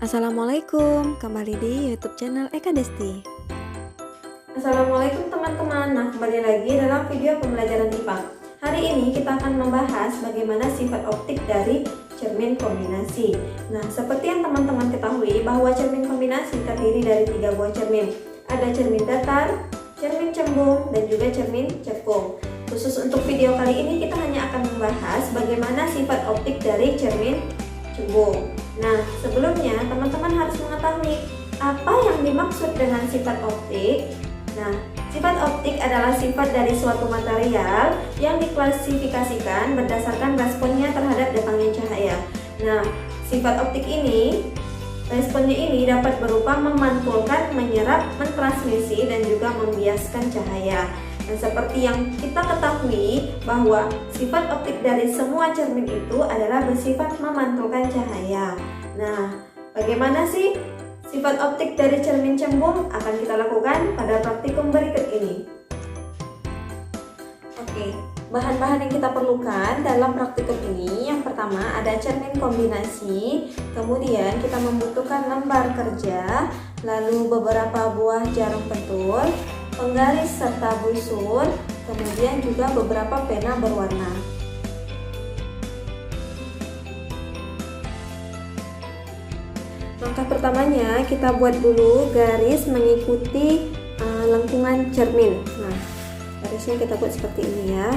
Assalamualaikum, kembali di YouTube channel Eka Desti. Assalamualaikum teman-teman. Nah, kembali lagi dalam video pembelajaran IPA. Hari ini kita akan membahas bagaimana sifat optik dari cermin kombinasi. Nah, seperti yang teman-teman ketahui bahwa cermin kombinasi terdiri dari 3 buah cermin. Ada cermin datar, cermin cembung, dan juga cermin cekung. Khusus untuk video kali ini kita hanya akan membahas bagaimana sifat optik dari cermin cembung. Nah, sebelumnya teman-teman harus mengetahui apa yang dimaksud dengan sifat optik. Nah, sifat optik adalah sifat dari suatu material yang diklasifikasikan berdasarkan responnya terhadap datangnya cahaya. Nah, sifat optik ini, responnya ini dapat berupa memantulkan, menyerap, mentransmisi, dan juga membiaskan cahaya. Dan seperti yang kita ketahui bahwa sifat optik dari semua cermin itu adalah bersifat memantulkan cahaya. Nah, bagaimana sih sifat optik dari cermin cembung? Akan kita lakukan pada praktikum berikut ini. Oke, bahan-bahan yang kita perlukan dalam praktikum ini, yang pertama ada cermin kombinasi, kemudian kita membutuhkan lembar kerja, lalu beberapa buah jarum pentul, penggaris serta busur, kemudian juga beberapa pena berwarna. Langkah pertamanya kita buat dulu garis mengikuti lengkungan cermin. Nah, garisnya kita buat seperti ini ya.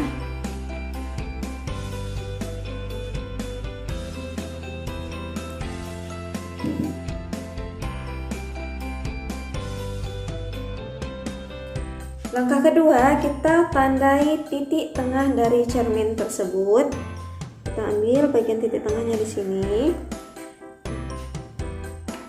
Langkah kedua, kita tandai titik tengah dari cermin tersebut. Kita ambil bagian titik tengahnya di sini.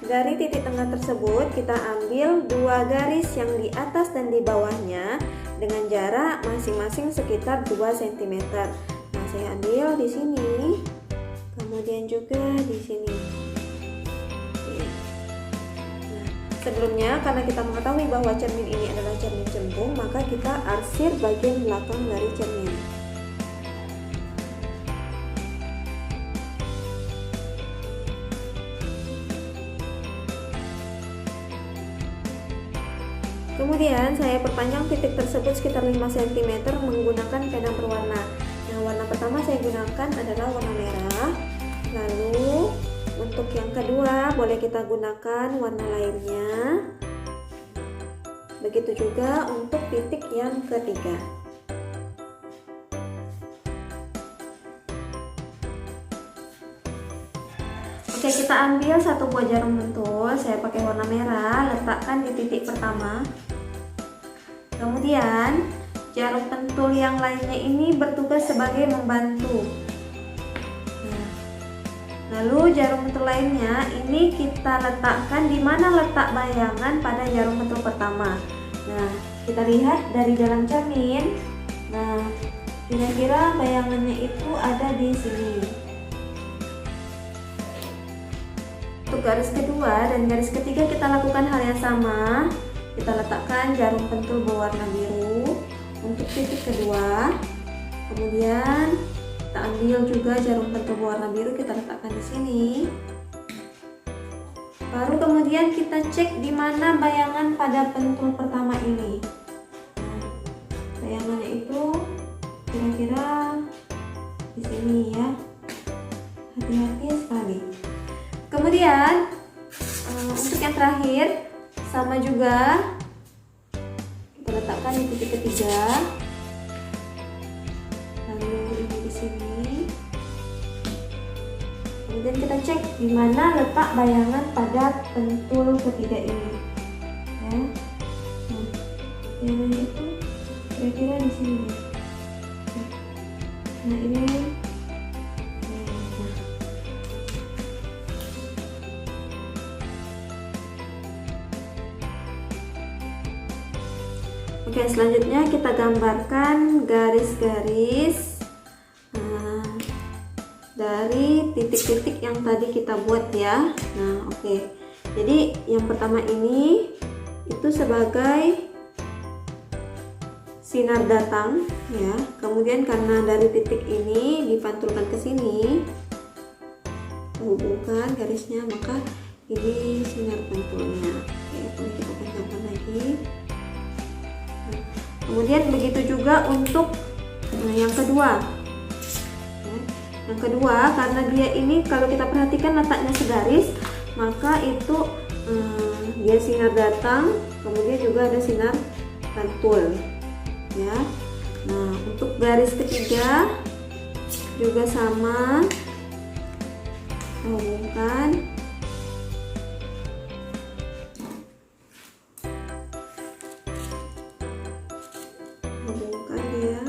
Dari titik tengah tersebut, kita ambil 2 garis yang di atas dan di bawahnya dengan jarak masing-masing sekitar 2 cm. Nah, saya ambil di sini, kemudian juga di sini. Sebelumnya, karena kita mengetahui bahwa cermin ini adalah cermin cembung, maka kita arsir bagian belakang dari cermin. Kemudian, saya perpanjang titik tersebut sekitar 5 cm menggunakan pena berwarna. Nah, warna pertama saya gunakan adalah warna merah. Lalu, untuk yang kedua, boleh kita gunakan warna lainnya. Begitu juga untuk titik yang ketiga. Oke, kita ambil 1 buah jarum pentul. Saya pakai warna merah, letakkan di titik pertama. Kemudian, jarum pentul yang lainnya ini bertugas sebagai membantu. Lalu jarum pentul lainnya ini kita letakkan di mana letak bayangan pada jarum pentul pertama. Nah, kita lihat dari dalam cermin. Nah, kira-kira bayangannya itu ada di sini. Untuk garis kedua dan garis ketiga kita lakukan hal yang sama. Kita letakkan jarum pentul berwarna biru untuk titik kedua. Kemudian kita ambil juga jarum pentul berwarna biru, kita letakkan di sini. Baru kemudian kita cek di mana bayangan pada pentul pertama ini. Nah, bayangannya itu kira-kira di sini ya. Hati-hati sekali. Kemudian untuk yang terakhir sama juga, kita letakkan di titik ketiga. Kemudian kita cek di mana letak bayangan pada pentul ketiga ini. Ya. Nah, bayangannya itu kira-kira di sini. Nah, ini. Oke, selanjutnya kita gambarkan garis-garis dari titik-titik yang tadi kita buat ya. Nah, oke. Jadi yang pertama ini itu sebagai sinar datang ya. Kemudian karena dari titik ini dipantulkan ke sini, hubungkan garisnya, maka ini sinar pantulnya. Oke, boleh kita panjangkan lagi. Nah, kemudian begitu juga untuk yang kedua. Yang kedua, karena dia ini kalau kita perhatikan letaknya segaris, maka itu dia sinar datang, kemudian juga ada sinar pantul, ya. Nah, untuk garis ketiga juga sama, hubungkan. Ya.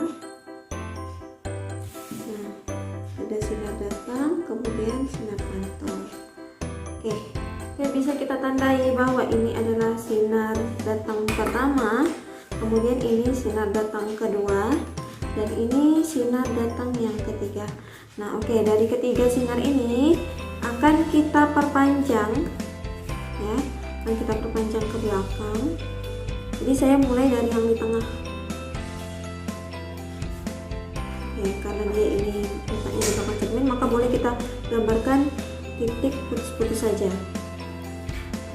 Nah, ada sinar datang, kemudian sinar pantul. Oke, bisa kita tandai bahwa ini adalah sinar datang pertama, kemudian ini sinar datang kedua, dan ini sinar datang yang ketiga. Nah, oke, dari ketiga sinar ini akan kita perpanjang, ya, akan kita perpanjang ke belakang. Jadi saya mulai dari yang di tengah. Karena dia ini letaknya di belakang cermin, maka boleh kita gambarkan titik putus-putus saja.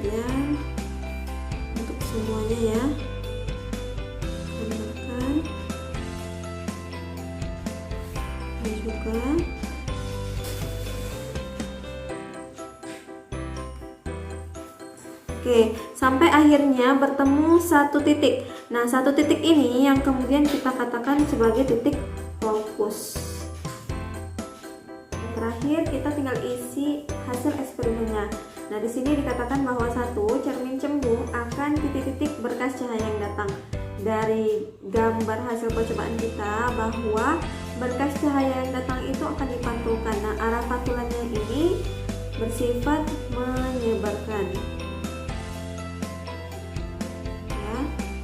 Dan untuk semuanya ya, gambarkan. Ini juga. Oke, sampai akhirnya bertemu satu titik. Nah, satu titik ini yang kemudian kita katakan sebagai titik fokus. Terakhir kita tinggal isi hasil eksperimennya. Nah, di sini dikatakan bahwa satu cermin cembung akan titik-titik berkas cahaya yang datang. Dari gambar hasil percobaan kita bahwa berkas cahaya yang datang itu akan dipantulkan. Nah, arah pantulannya ini bersifat menyebarkan.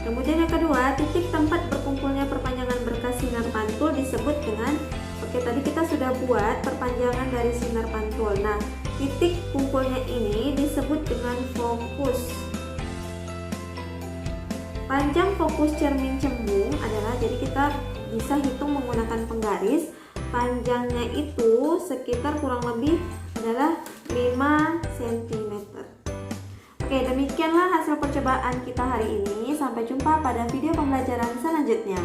Kemudian yang kedua, titik tempat berkumpulnya perpanjangan berkas sinar pantul disebut dengan, oke, tadi kita sudah buat perpanjangan dari sinar pantul. Nah, titik kumpulnya ini disebut dengan fokus. Panjang fokus cermin cembung adalah, jadi kita bisa hitung menggunakan penggaris, panjangnya itu sekitar kurang lebih adalah 5 cm. Oke, demikianlah hasil percobaan kita hari ini. Sampai jumpa pada video pembelajaran selanjutnya.